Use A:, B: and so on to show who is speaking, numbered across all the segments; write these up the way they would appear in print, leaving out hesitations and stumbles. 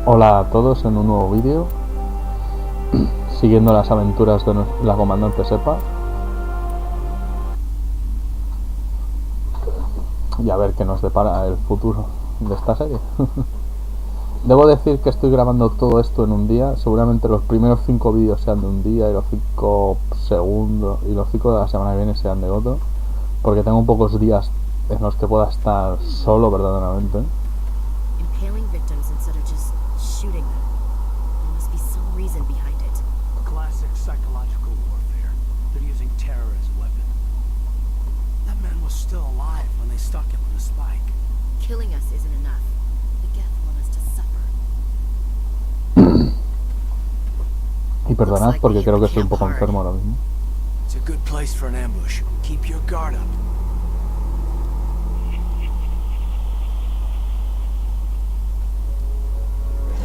A: Hola a todos en un nuevo vídeo, siguiendo las aventuras de la comandante Sepa y a ver qué nos depara el futuro de esta serie. Debo decir que estoy grabando todo esto en un día, seguramente los primeros 5 vídeos sean de un día y los 5 segundos y los 5 de la semana que viene sean de otro, porque tengo pocos días en los que pueda estar solo verdaderamente. Y perdonad porque creo que estoy un poco enfermo ahora mismo.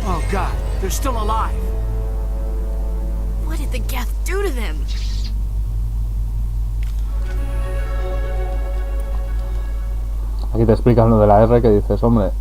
B: Oh God, they're still alive. What did the Geth do to them?
A: Aquí te explican lo de la R que dices, hombre.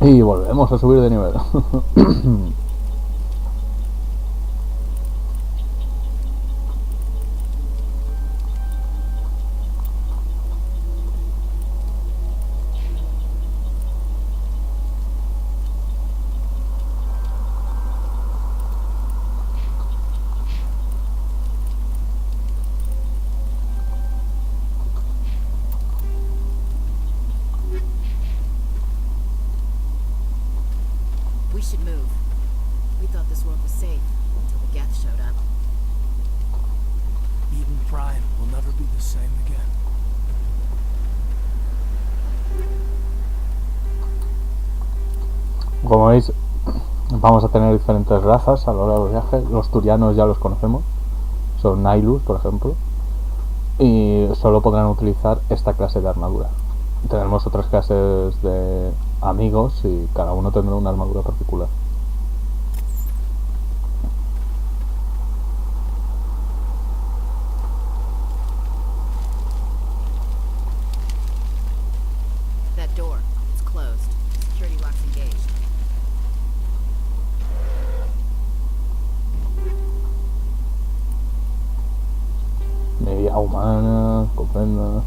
A: Y volvemos a subir de nivel. Como veis, vamos a tener diferentes razas a lo largo del viaje. Los turianos ya los conocemos, son Nailus, por ejemplo, y solo podrán utilizar esta clase de armadura. Tenemos otras clases de amigos y cada uno tendrá una armadura particular. Media humana, comprenda.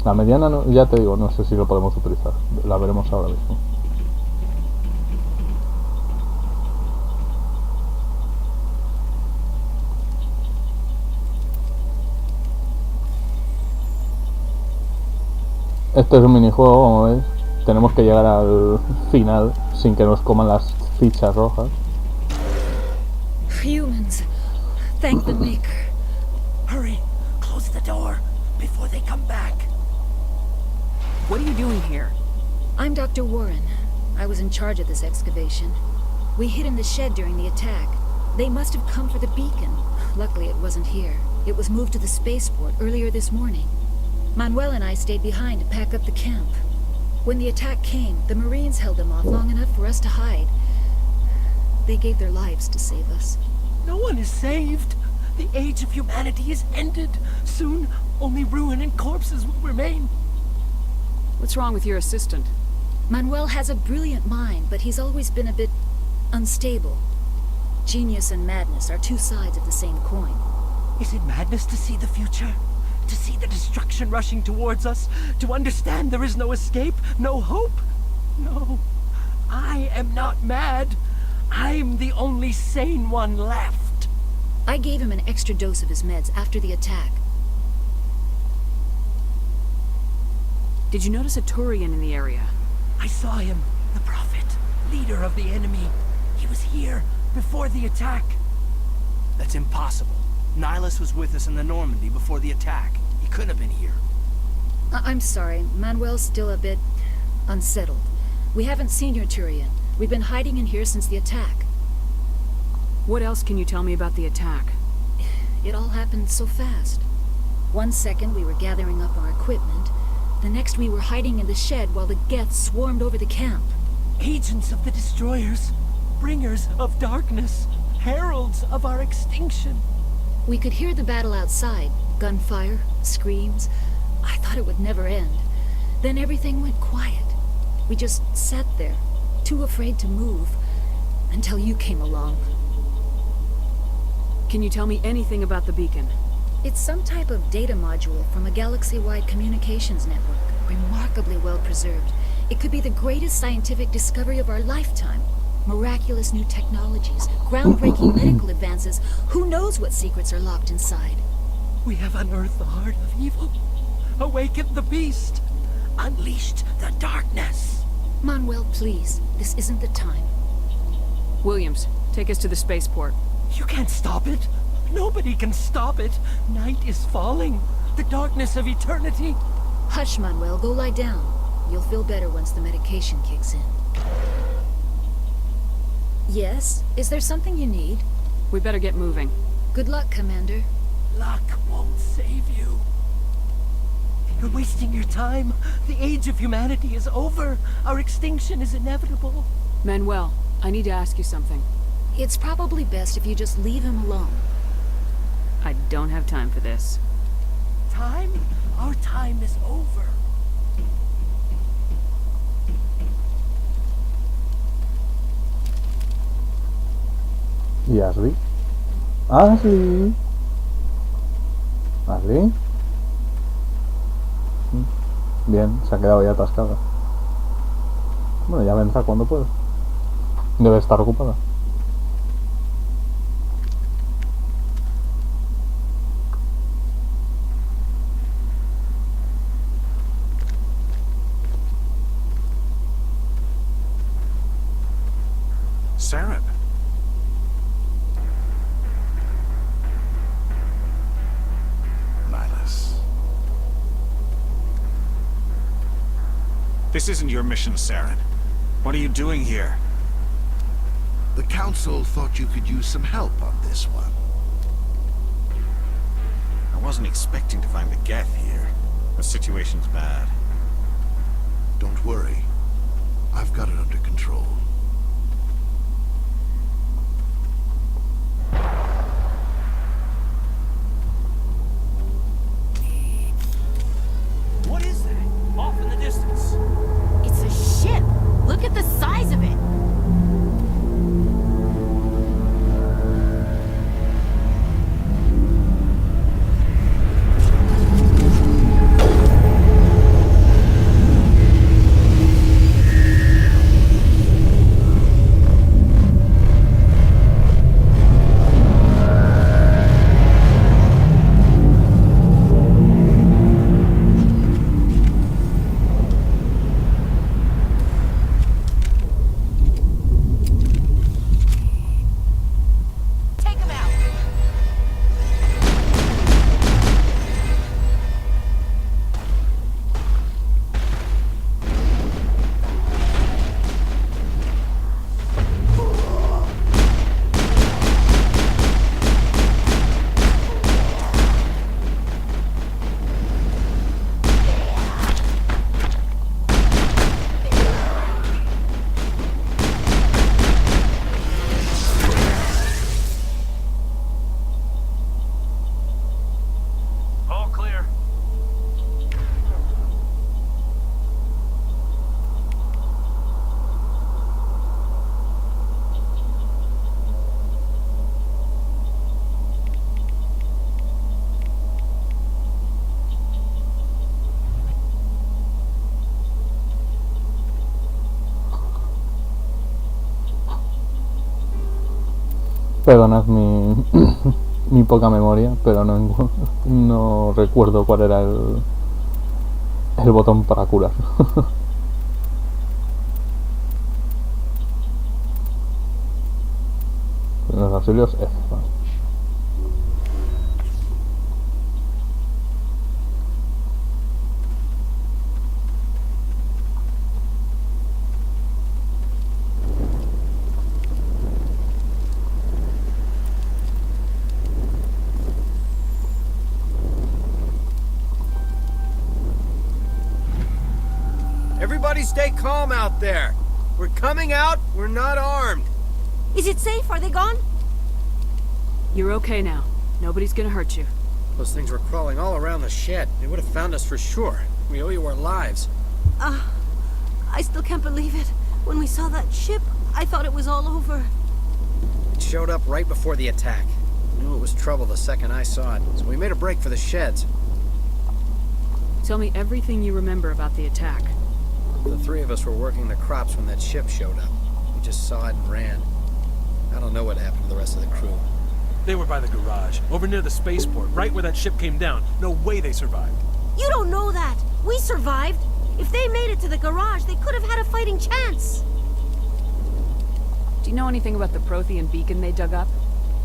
A: La mediana no, ya te digo, no sé si lo podemos utilizar. La veremos ahora mismo. Este es un minijuego, como veis. Tenemos que llegar al final sin que nos coman las fichas rojas.
C: Humans, thank the maker.
B: Hurry, close the door before they come back. What are you doing here?
C: I'm Dr. Warren. I was in charge of this excavation. We hid in the shed during the attack. They must have come for the beacon. Luckily it wasn't here. It was moved to the spaceport earlier this morning. Manuel and I stayed behind to pack up the camp. When the attack came, the Marines held them off long enough for us to hide. They gave their lives to save us.
B: No one is saved. The age of humanity is ended. Soon, only ruin and corpses will remain.
D: What's wrong with your assistant?
C: Manuel has a brilliant mind, but he's always been a bit unstable. Genius and madness are two sides of the same coin.
B: Is it madness to see the future? To see the destruction rushing towards us? To understand there is no escape? No hope? No. I am not mad. I'm the only sane one left.
C: I gave him an extra dose of his meds after the attack.
D: Did you notice a Turian in the area?
B: I saw him, the prophet, leader of the enemy. He was here before the attack.
E: That's impossible. Nihilus was with us in the Normandy before the attack. He couldn't have been here.
C: I'm sorry. Manuel's still a bit unsettled. We haven't seen your Turian. We've been hiding in here since the attack.
D: What else can you tell me about the attack?
C: It all happened so fast. 1 second we were gathering up our equipment. The next we were hiding in the shed while the Geth swarmed over the camp.
B: Agents of the destroyers, bringers of darkness, heralds of our extinction.
C: We could hear the battle outside. Gunfire, screams. I thought it would never end. Then everything went quiet. We just sat there, too afraid to move, until you came along.
D: Can you tell me anything about the beacon?
C: It's some type of data module from a galaxy-wide communications network, remarkably well preserved. It could be the greatest scientific discovery of our lifetime. Miraculous new technologies, groundbreaking medical advances. Who knows what secrets are locked inside?
B: We have unearthed the heart of evil, awakened the beast, unleashed the darkness.
C: Manuel, please. This isn't the time.
D: Williams, take us to the spaceport.
B: You can't stop it. Nobody can stop it. Night is falling. The darkness of eternity.
C: Hush, Manuel. Go lie down. You'll feel better once the medication kicks in. Yes? Is there something you need?
D: We better get moving.
C: Good luck, Commander.
B: Luck won't save you. You're wasting your time. The age of humanity is over. Our extinction is inevitable.
D: Manuel, I need to ask you something.
C: It's probably best if you just leave him alone.
D: I don't have time for this.
B: Time? Our time is over.
A: ¿Y Ashley? ¡Ashley! ¿Ashley? Bien, se ha quedado ya atascada. Bueno, ya vendrá cuando pueda. Debe estar ocupada.
F: Saren. Nihilus. This isn't your mission, Saren. What are you doing here?
G: The Council thought you could use some help on this one.
F: I wasn't expecting to find the Geth here. The situation's bad.
G: Don't worry. I've got it under control.
E: What is that? Off in the distance.
H: It's a ship! Look at the size of it!
A: Perdonad mi poca memoria, pero no recuerdo cuál era el botón para curar. primeros auxilios F. Vale.
E: Everybody stay calm out there. We're coming out, we're not armed.
H: Is it safe? Are they gone?
D: You're okay now. Nobody's gonna hurt you.
E: Those things were crawling all around the shed. They would have found us for sure. We owe you our lives.
H: I still can't believe it. When we saw that ship, I thought it was all over.
E: It showed up right before the attack. I knew it was trouble the second I saw it, so we made a break for the sheds.
D: Tell me everything you remember about the attack.
E: The three of us were working the crops when that ship showed up. We just saw it and ran. I don't know what happened to the rest of the crew.
I: They were by the garage, over near the spaceport, right where that ship came down. No way they survived.
H: You don't know that. We survived. If they made it to the garage, they could have had a fighting chance.
D: Do you know anything about the Prothean beacon they dug up?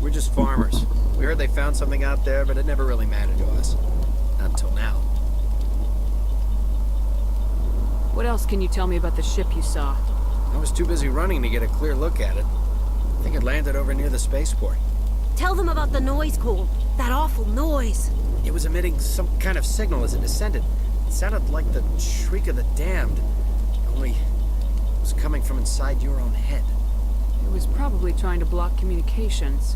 E: We're just farmers. We heard they found something out there, but it never really mattered to us. Not until now.
D: What else can you tell me about the ship you saw?
E: I was too busy running to get a clear look at it. I think it landed over near the spaceport.
H: Tell them about the noise, Cole. That awful noise.
E: It was emitting some kind of signal as it descended. It sounded like the shriek of the damned, only it was coming from inside your own head.
D: It was probably trying to block communications.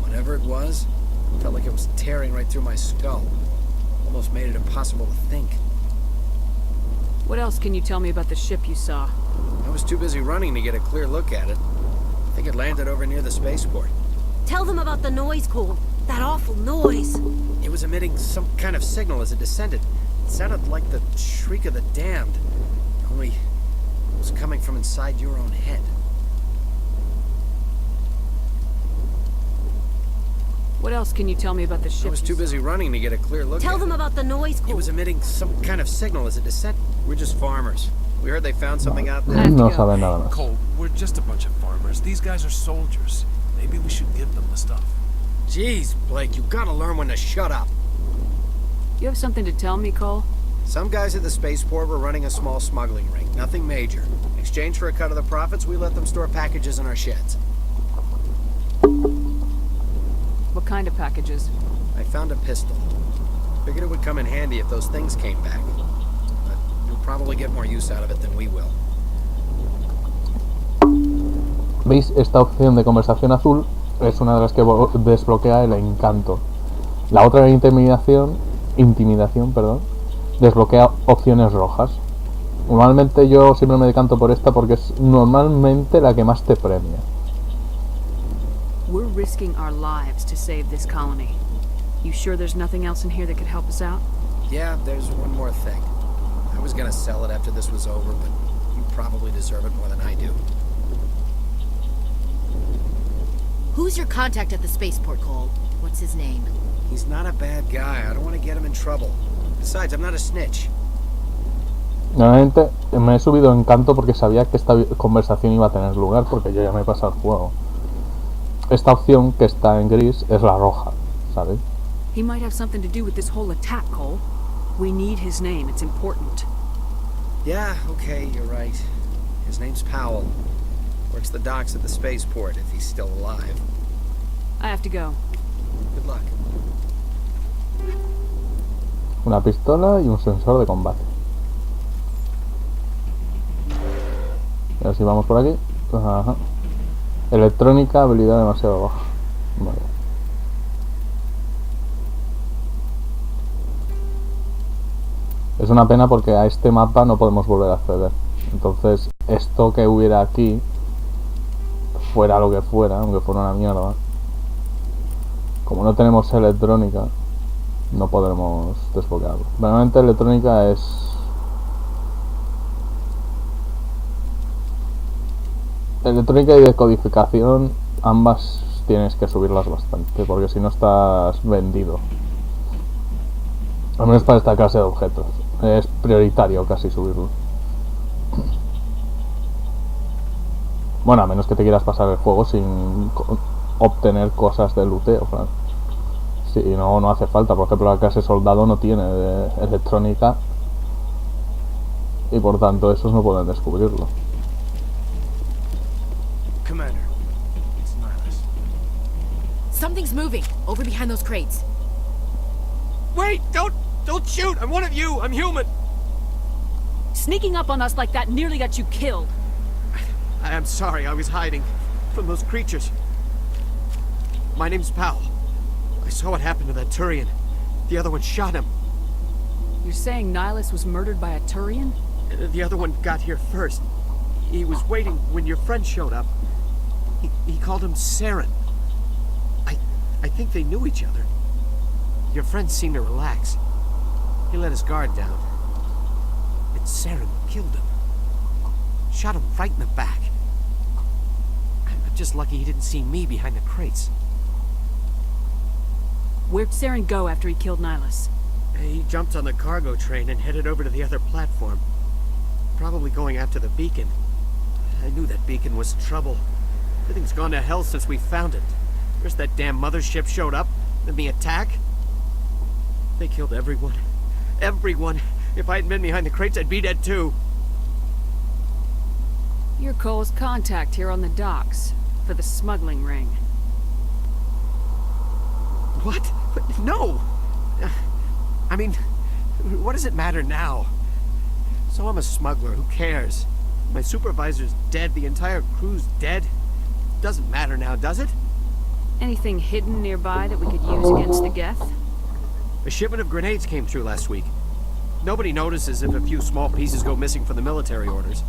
E: Whatever it was, it felt like it was tearing right through my skull. Almost made it impossible to think.
D: What else can you tell me about the ship you saw?
E: I was too busy running to get a clear look at it. I think it landed over near the spaceport.
H: Tell them about the noise, Cole. That awful noise.
E: It was emitting some kind of signal as it descended. It sounded like the shriek of the damned, only it was coming from inside your own head.
D: What else can you tell me about the ship?
E: I was too busy running to get a clear look
H: Tell
E: at
H: them
E: it.
H: about the noise, Cole.
E: It was emitting some kind of signal as it descended. We're just farmers. We heard they found something out there.
A: No saben nada más.
I: Cole, we're just a bunch of farmers. These guys are soldiers. Maybe we should give them the stuff.
E: Jeez, Blake, you gotta learn when to shut up.
D: You have something to tell me, Cole?
E: Some guys at the spaceport were running a small smuggling ring. Nothing major. In exchange for a cut of the profits, we let them store packages in our sheds.
D: What kind of packages?
E: I found a pistol. Figured it would come in handy if those things came back. But you'll probably get more use out of it than we will.
A: ¿Veis? Esta opción de conversación azul es una de las que desbloquea el encanto. La otra de intimidación, desbloquea opciones rojas. Normalmente yo siempre me decanto por esta porque es normalmente la que más te premia.
D: We're risking our lives to save this colony. You sure there's nothing else in here that could help us out?
E: Yeah, there's one more thing. I was gonna sell it after this was over, but you probably deserve it more than I do.
H: Who's your contact at the spaceport, Cole? What's his name?
E: He's not a bad guy. I don't want to get him in trouble. Besides, I'm not a snitch.
A: Normalmente me he subido encanto porque sabía que esta conversación iba a tener lugar porque yo ya me he pasado el juego. Esta opción que está en gris es la roja, ¿sabes?
D: He might have something to do with this whole attack, Cole. We need his name. It's important.
E: Yeah, okay, you're right. His name's Powell. Works the docks at the spaceport if he's still alive.
D: I have to go.
E: Good luck.
A: Una pistola y un sensor de combate. Y ahora si vamos por aquí. Ajá. Electrónica, habilidad demasiado baja. Vale. Es una pena porque a este mapa no podemos volver a acceder. Entonces, esto que hubiera aquí, fuera lo que fuera, aunque fuera una mierda, como no tenemos electrónica, no podremos desbloquearlo. Realmente electrónica es... Electrónica y decodificación, ambas tienes que subirlas bastante, porque si no estás vendido. Al menos para esta clase de objetos. Es prioritario casi subirlo. Bueno, a menos que te quieras pasar el juego sin obtener cosas de luteo, claro. Sí, no hace falta. Por ejemplo, la clase soldado no tiene de electrónica y por tanto esos no pueden descubrirlo.
I: Commander, it's Nihilus.
J: Something's moving over behind those crates.
B: Wait! Don't shoot! I'm one of you! I'm human!
D: Sneaking up on us like that nearly got you killed.
E: I'm sorry, I was hiding from those creatures. My name's Powell. I saw what happened to that Turian. The other one shot him.
D: You're saying Nihilus was murdered by a Turian?
E: The other one got here first. He was waiting when your friend showed up. He called him Saren. I think they knew each other. Your friend seemed to relax. He let his guard down. And Saren killed him. Shot him right in the back. I'm just lucky he didn't see me behind the crates.
D: Where'd Saren go after he killed Nihilus?
E: He jumped on the cargo train and headed over to the other platform. Probably going after the beacon. I knew that beacon was trouble. Everything's gone to hell since we found it. First that damn mothership showed up, then the attack. They killed everyone. Everyone. If I hadn't been behind the crates, I'd be dead too.
D: You're Cole's contact here on the docks, for the smuggling ring.
E: What? No! I mean, what does it matter now? So I'm a smuggler, who cares? My supervisor's dead, the entire crew's dead. Doesn't matter now, does it?
D: Anything hidden nearby that we could use against the Geth?
E: A shipment of grenades came through last week. Nobody notices if a few small pieces go missing from the military orders.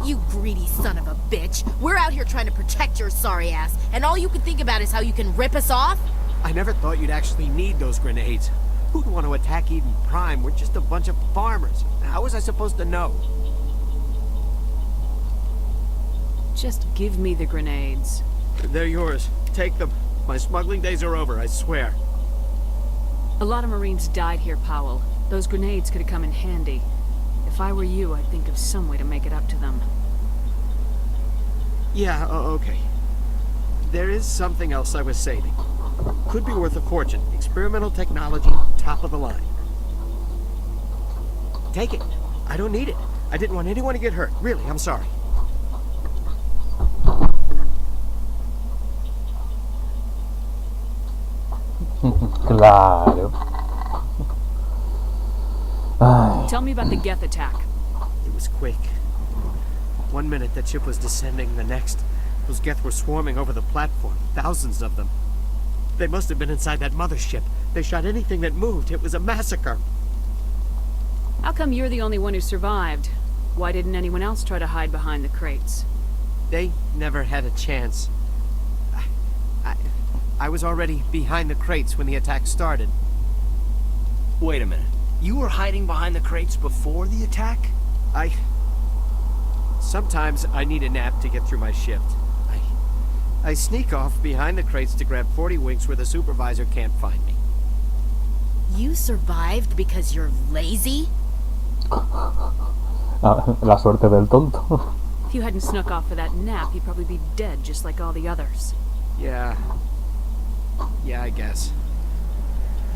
J: You greedy son of a bitch. We're out here trying to protect your sorry ass, and all you can think about is how you can rip us off?
E: I never thought you'd actually need those grenades. Who'd want to attack Eden Prime? We're just a bunch of farmers. How was I supposed to know?
D: Just give me the grenades.
E: They're yours. Take them. My smuggling days are over, I swear.
D: A lot of Marines died here, Powell. Those grenades could have come in handy. If I were you, I'd think of some way to make it up to them.
E: Yeah, okay. There is something else I was saving. Could be worth a fortune. Experimental technology, top of the line. Take it. I don't need it. I didn't want anyone to get hurt. Really, I'm sorry.
A: Claro. Ay.
D: Tell me about the Geth attack.
E: It was quick. 1 minute that ship was descending, the next, those Geth were swarming over the platform. Thousands of them. They must have been inside that mothership. They shot anything that moved. It was a massacre.
D: How come you're the only one who survived? Why didn't anyone else try to hide behind the crates?
E: They never had a chance. I was already behind the crates when the attack started.
B: Wait a minute. You were hiding behind the crates before the attack?
E: Sometimes I need a nap to get through my shift. I sneak off behind the crates to grab 40 winks where the supervisor can't find me.
J: You survived because you're lazy?
A: La suerte del tonto.
D: If you hadn't snuck off for that nap, you'd probably be dead just like all the others.
E: Yeah, I guess.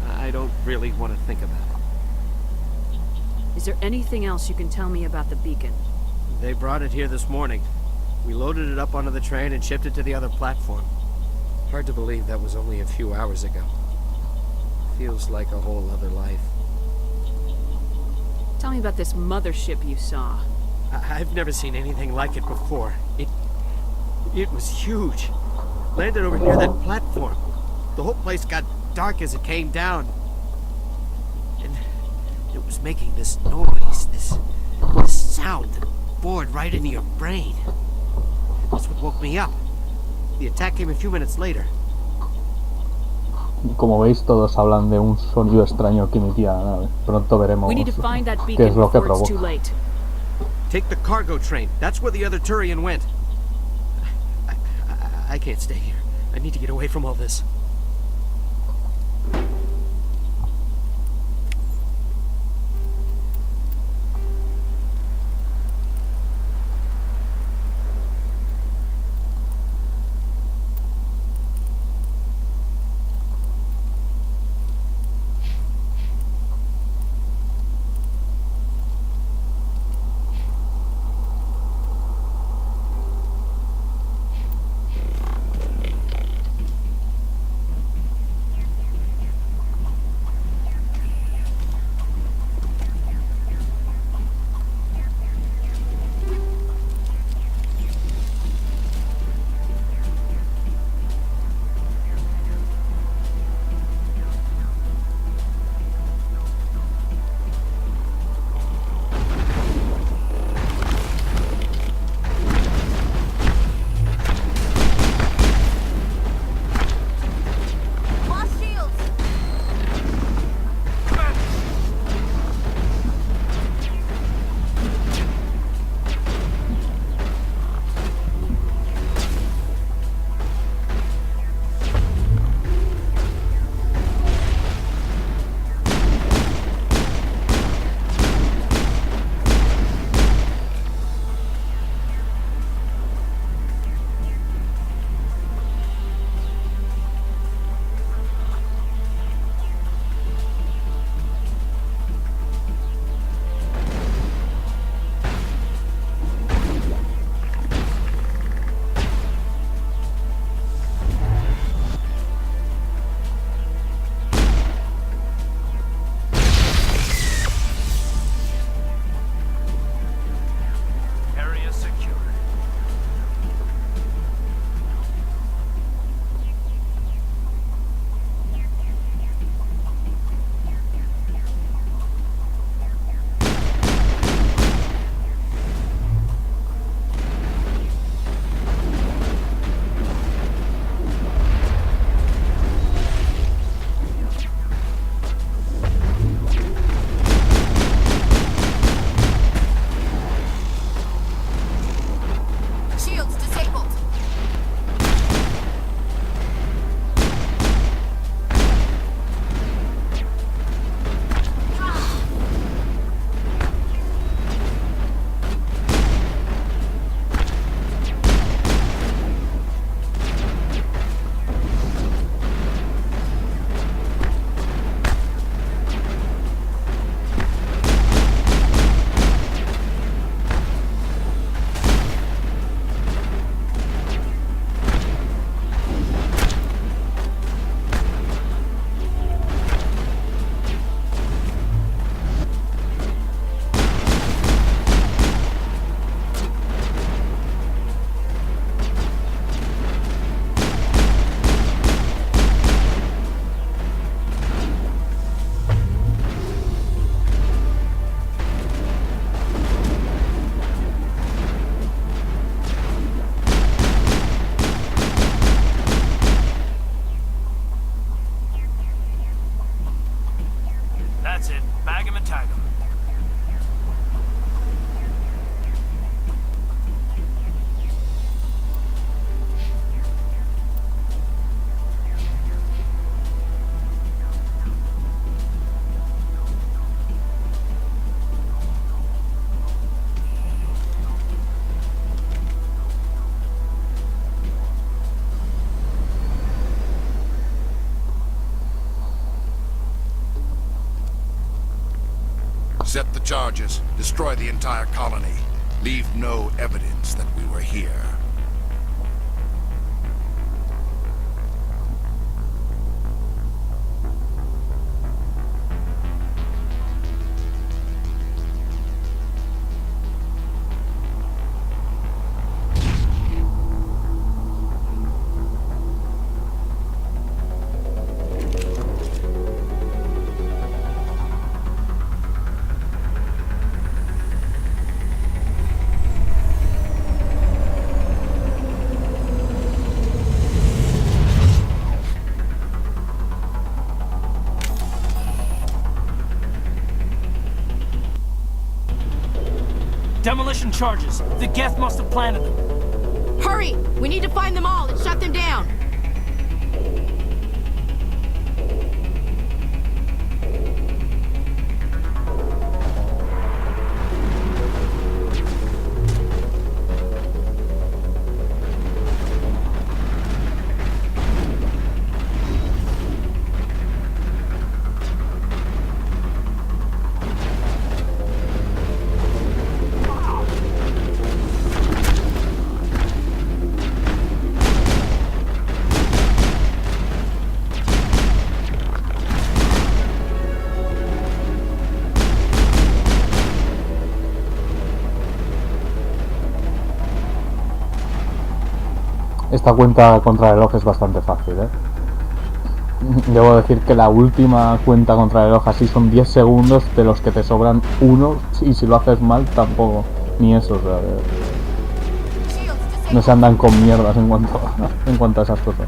E: I don't really want to think about it.
D: Is there anything else you can tell me about the beacon?
E: They brought it here this morning. We loaded it up onto the train and shipped it to the other platform. Hard to believe that was only a few hours ago. Feels like a whole other life.
D: Tell me about this mothership you saw.
E: I've never seen anything like it before. It was huge. Landed over near that platform. The whole place got dark as it came down. And it was making this noise, this sound that bored right into your brain. That's what woke me up. The attack came a few minutes later.
A: Como veis, todos hablan de un sonido extraño que emitía la nave. Pronto veremos qué es lo que provoca.
E: Take the cargo train. That's where the other Turian went. I can't stay here. I need to get away from all this.
G: Accept the charges. Destroy the entire colony. Leave no evidence that we were here.
B: Demolition charges. The Geth must have planted them.
J: Hurry! We need to find them all and shut them down.
A: Esta cuenta contra el reloj es bastante fácil, ¿eh? Debo decir que la última cuenta contra el reloj así son 10 segundos de los que te sobran uno, y si lo haces mal tampoco, ni eso, o sea, no se andan con mierdas en cuanto a esas cosas.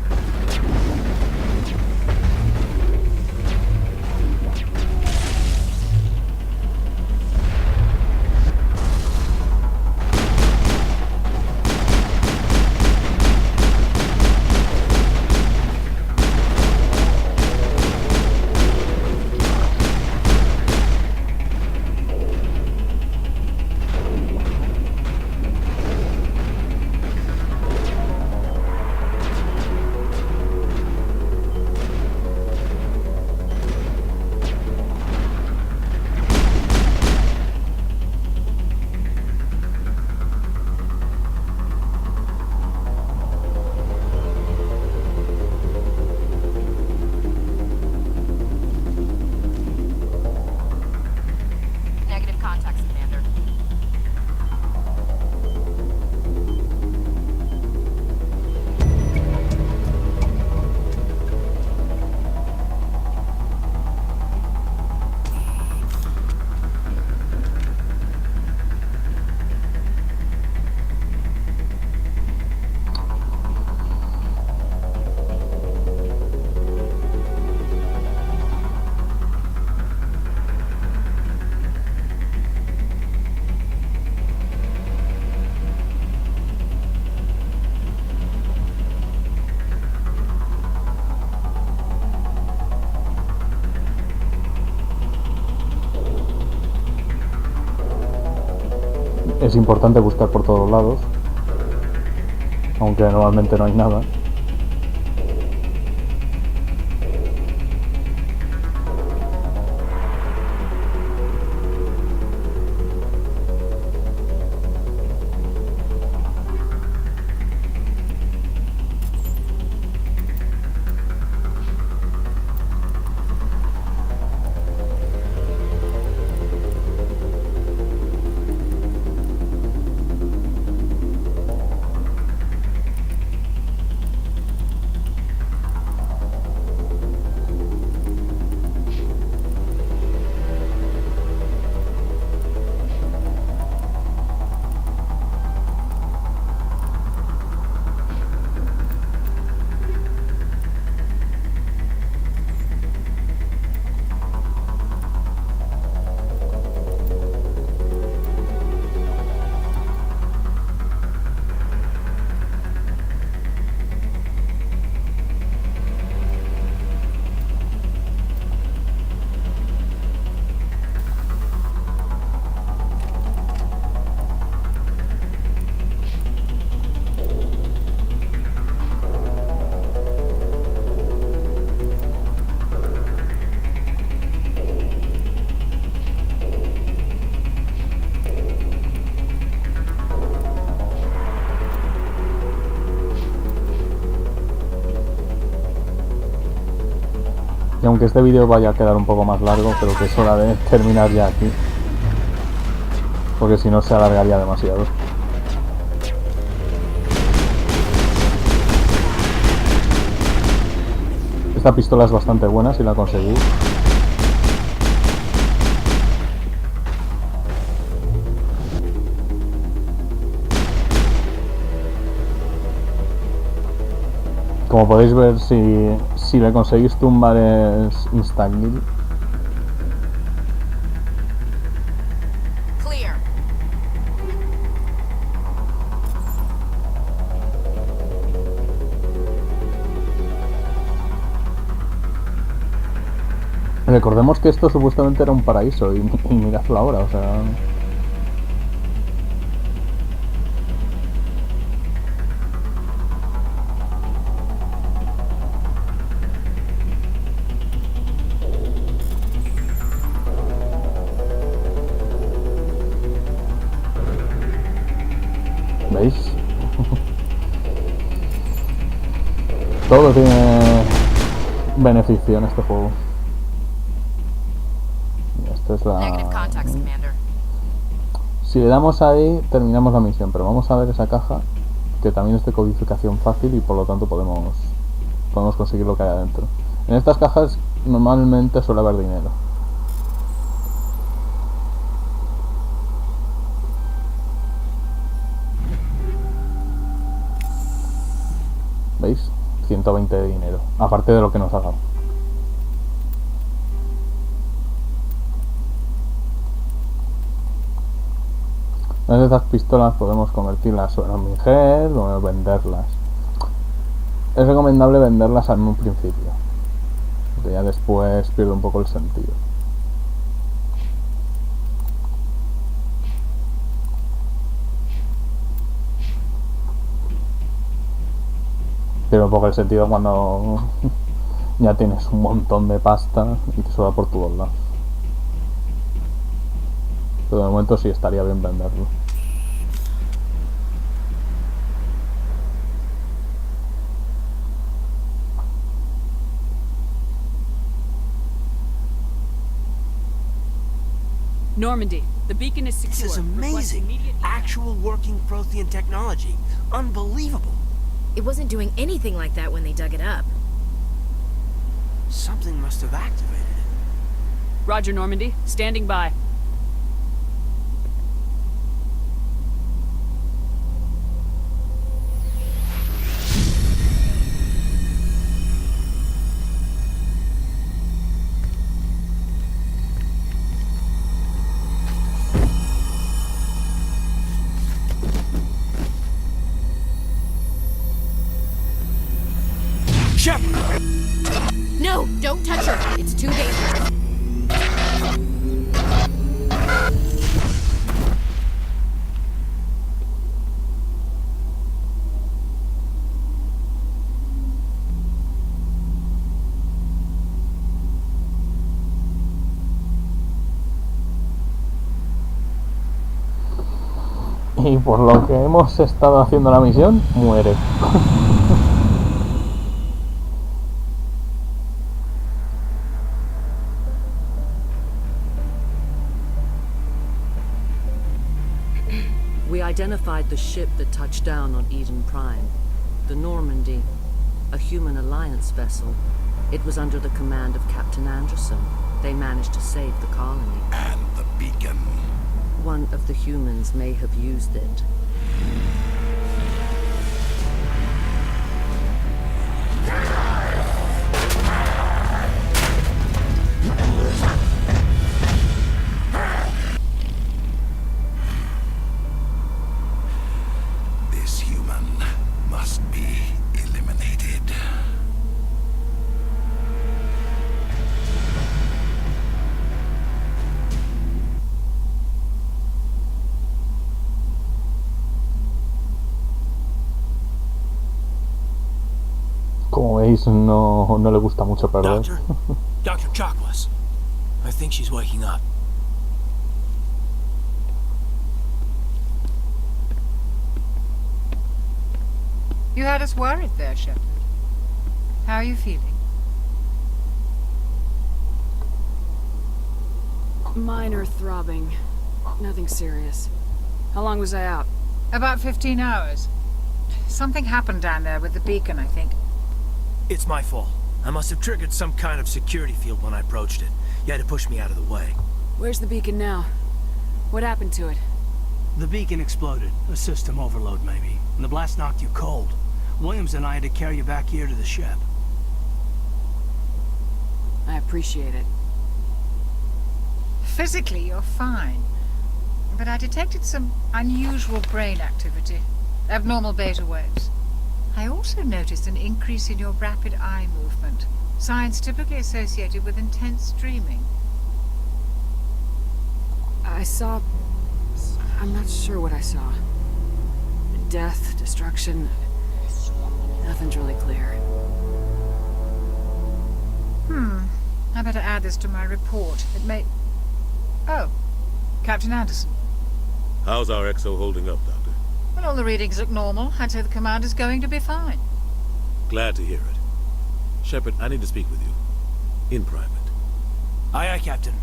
A: Es importante buscar por todos lados, aunque normalmente no hay nada. Y aunque este vídeo vaya a quedar un poco más largo, creo que es hora de terminar ya aquí, porque si no se alargaría demasiado. Esta pistola es bastante buena si la conseguís. Como podéis ver, si le conseguís tumbar es insta-kill.
J: Clear.
A: Recordemos que esto supuestamente era un paraíso y miradlo ahora, o sea... ¿Veis? Todo tiene beneficio en este juego. Esta es
J: Negative
A: la...
J: contacts, Commander.
A: Si le damos ahí, terminamos la misión, pero vamos a ver esa caja, que también es de codificación fácil y por lo tanto podemos conseguir lo que hay adentro. En estas cajas normalmente suele haber dinero. ¿Veis? 120 de dinero, aparte de lo que nos ha dado. En estas pistolas podemos convertirlas en mujer o venderlas. Es recomendable venderlas en un principio, porque ya después pierde un poco el sentido. Pierde un poco el sentido cuando ya tienes un montón de pasta y te sobra por todos lados. Pero de momento sí estaría bien venderlo.
D: Normandy, the beacon is secure.
B: This is amazing. Actual working Prothean technology. Unbelievable.
J: It wasn't doing anything like that when they dug it up.
B: Something must have activated it.
D: Roger, Normandy. Standing by.
J: No, don't touch her. It's too dangerous.
A: Y por lo que hemos estado haciendo la misión, muere.
K: We identified the ship that touched down on Eden Prime, the Normandy, a human alliance vessel. It was under the command of Captain Anderson. They managed to save the colony.
G: And the beacon.
K: One of the humans may have used it.
G: This human must be eliminated.
A: Como veis, no le gusta mucho perder.
B: Dr. Chocolates. I think she's waking up.
L: You had us worried there, Shepard. How are you feeling?
D: Minor throbbing. Nothing serious. How long was I out?
L: About 15 hours. Something happened down there with the beacon, I think.
B: It's my fault. I must have triggered some kind of security field when I approached it. You had to push me out of the way.
D: Where's the beacon now? What happened to it?
B: The beacon exploded. A system overload, maybe. And the blast knocked you cold. Williams and I had to carry you back here to the ship.
D: I appreciate it.
L: Physically, you're fine. But I detected some unusual brain activity. Abnormal beta waves. I also noticed an increase in your rapid eye movement. Signs typically associated with intense dreaming.
D: I saw... I'm not sure what I saw. Death, destruction... Nothing's really clear.
L: I better add this to my report. It may... Oh, Captain Anderson.
M: How's our XO holding up, Doctor?
L: Well, all the readings look normal. I'd say the commander's going to be fine.
M: Glad to hear it. Shepard, I need to speak with you. In private.
B: Aye, aye, Captain.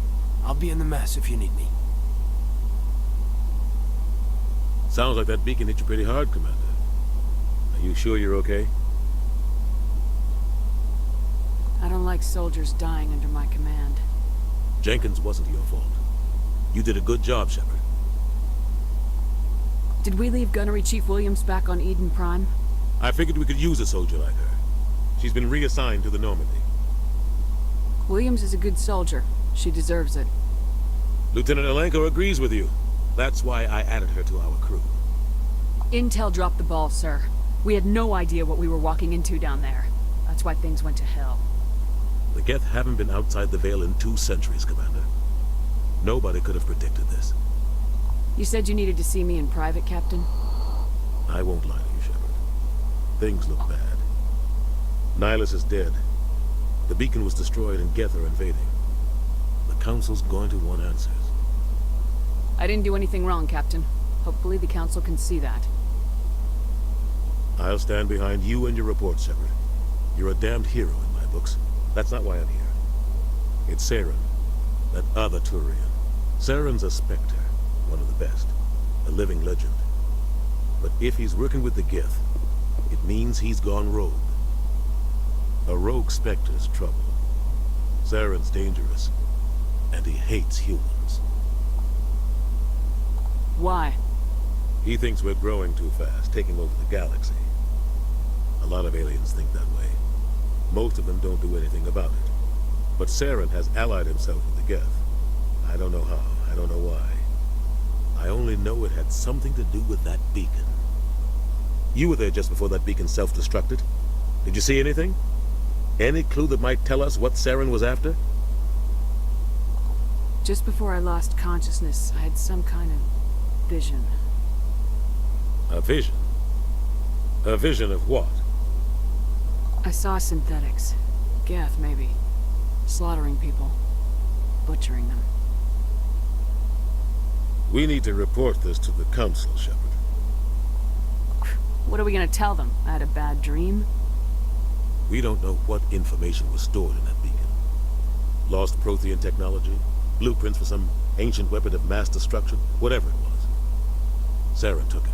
B: I'll be in the mess if you need me.
M: Sounds like that beacon hit you pretty hard, Commander. Are you sure you're okay?
D: I don't like soldiers dying under my command.
M: Jenkins wasn't your fault. You did a good job, Shepard.
D: Did we leave Gunnery Chief Williams back on Eden Prime?
M: I figured we could use a soldier like her. She's been reassigned to the Normandy.
D: Williams is a good soldier. She deserves it.
M: Lieutenant Alenko agrees with you. That's why I added her to our crew.
D: Intel dropped the ball, sir. We had no idea what we were walking into down there. That's why things went to hell.
M: The Geth haven't been outside the Veil in 2 centuries, Commander. Nobody could have predicted this.
D: You said you needed to see me in private, Captain?
M: I won't lie to you, Shepard. Things look bad. Nihilus is dead. The beacon was destroyed and Geth are invading. The Council's going to want answers.
D: I didn't do anything wrong, Captain. Hopefully the Council can see that.
M: I'll stand behind you and your report, Shepard. You're a damned hero in my books. That's not why I'm here. It's Saren, that other Turian. Saren's a Spectre, one of the best, a living legend. But if he's working with the Geth, it means he's gone rogue. A rogue Spectre's trouble. Saren's dangerous, and he hates humans.
D: Why?
M: He thinks we're growing too fast, taking over the galaxy. A lot of aliens think that way. Most of them don't do anything about it. But Saren has allied himself with the Geth. I don't know how, I don't know why. I only know it had something to do with that beacon. You were there just before that beacon self-destructed. Did you see anything? Any clue that might tell us what Saren was after?
D: Just before I lost consciousness, I had some kind of vision.
M: A vision? A vision of what?
D: I saw synthetics. Geth, maybe. Slaughtering people. Butchering them.
M: We need to report this to the Council, Shepard.
D: What are we gonna tell them? I had a bad dream?
M: We don't know what information was stored in that beacon. Lost Prothean technology? Blueprints for some ancient weapon of mass destruction? Whatever it was. Saren took it.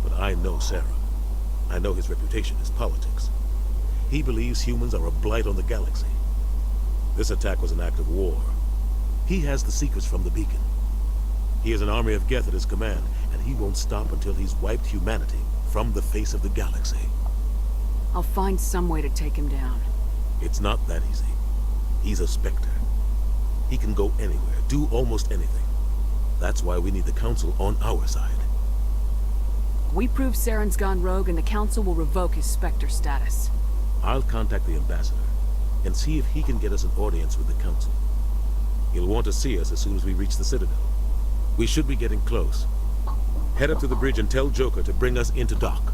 M: But I know Saren. I know his reputation is politics. He believes humans are a blight on the galaxy. This attack was an act of war. He has the secrets from the beacon. He has an army of Geth at his command, and he won't stop until he's wiped humanity from the face of the galaxy.
D: I'll find some way to take him down.
M: It's not that easy. He's a Spectre. He can go anywhere, do almost anything. That's why we need the Council on our side.
D: We prove Saren's gone rogue and the Council will revoke his Spectre status.
M: I'll contact the Ambassador and see if he can get us an audience with the Council. He'll want to see us as soon as we reach the Citadel. We should be getting close. Head up to the bridge and tell Joker to bring us into dock.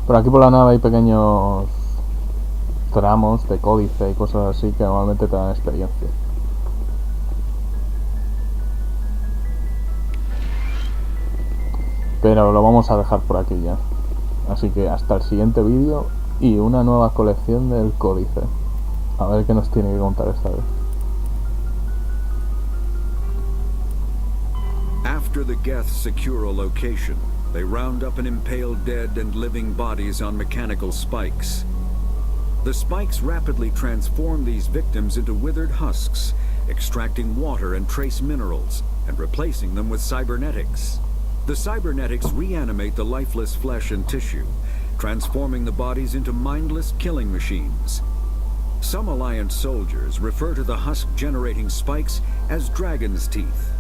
A: Por aquí por la nave hay pequeños tramos de códice y cosas así que normalmente te dan experiencia. Pero lo vamos a dejar por aquí ya. Así que hasta el siguiente vídeo y una nueva colección del códice. A ver qué nos tiene que contar esta vez.
N: After the Geths secure a location, they round up and impale dead and living bodies on mechanical spikes. The spikes rapidly transform these victims into withered husks, extracting water and trace minerals, and replacing them with cybernetics. The cybernetics reanimate the lifeless flesh and tissue, transforming the bodies into mindless killing machines. Some Alliance soldiers refer to the husk-generating spikes as dragon's teeth,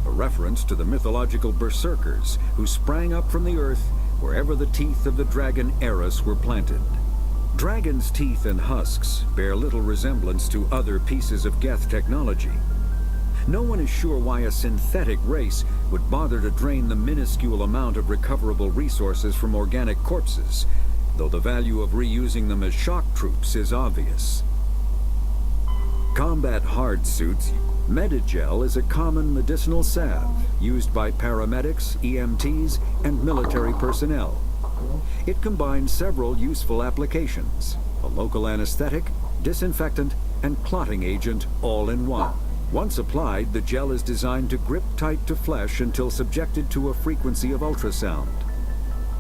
N: a reference to the mythological berserkers who sprang up from the earth wherever the teeth of the dragon Eris were planted. Dragon's teeth and husks bear little resemblance to other pieces of Geth technology. No one is sure why a synthetic race would bother to drain the minuscule amount of recoverable resources from organic corpses, though the value of reusing them as shock troops is obvious. Combat hard suits. Medigel is a common medicinal salve used by paramedics, EMTs, and military personnel. It combines several useful applications: a local anesthetic, disinfectant, and clotting agent all in one. Once applied, the gel is designed to grip tight to flesh until subjected to a frequency of ultrasound.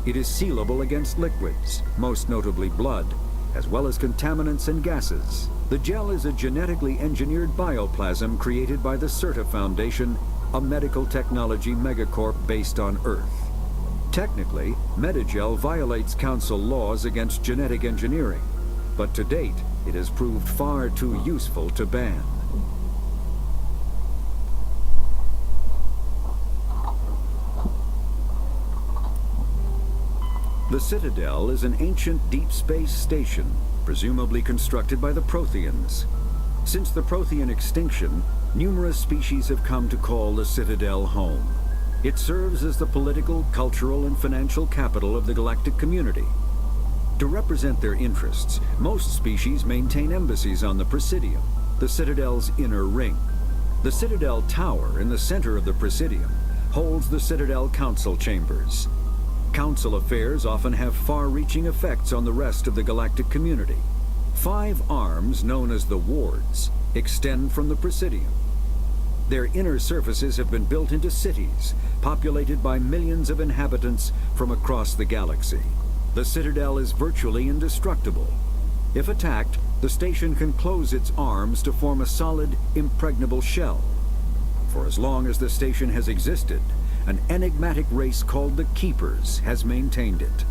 N: It is sealable against liquids, most notably blood, as well as contaminants and gases. The gel is a genetically engineered bioplasm created by the Certa Foundation, a medical technology megacorp based on Earth. Technically, Medigel violates Council laws against genetic engineering, but to date, it has proved far too useful to ban. The Citadel is an ancient deep space station, presumably constructed by the Protheans. Since the Prothean extinction, numerous species have come to call the Citadel home. It serves as the political, cultural, and financial capital of the galactic community. To represent their interests, most species maintain embassies on the Presidium, the Citadel's inner ring. The Citadel Tower in the center of the Presidium holds the Citadel Council Chambers. Council affairs often have far-reaching effects on the rest of the galactic community. 5 arms, known as the Wards, extend from the Presidium. Their inner surfaces have been built into cities, populated by millions of inhabitants from across the galaxy. The Citadel is virtually indestructible. If attacked, the station can close its arms to form a solid, impregnable shell. For as long as the station has existed, an enigmatic race called the Keepers has maintained it.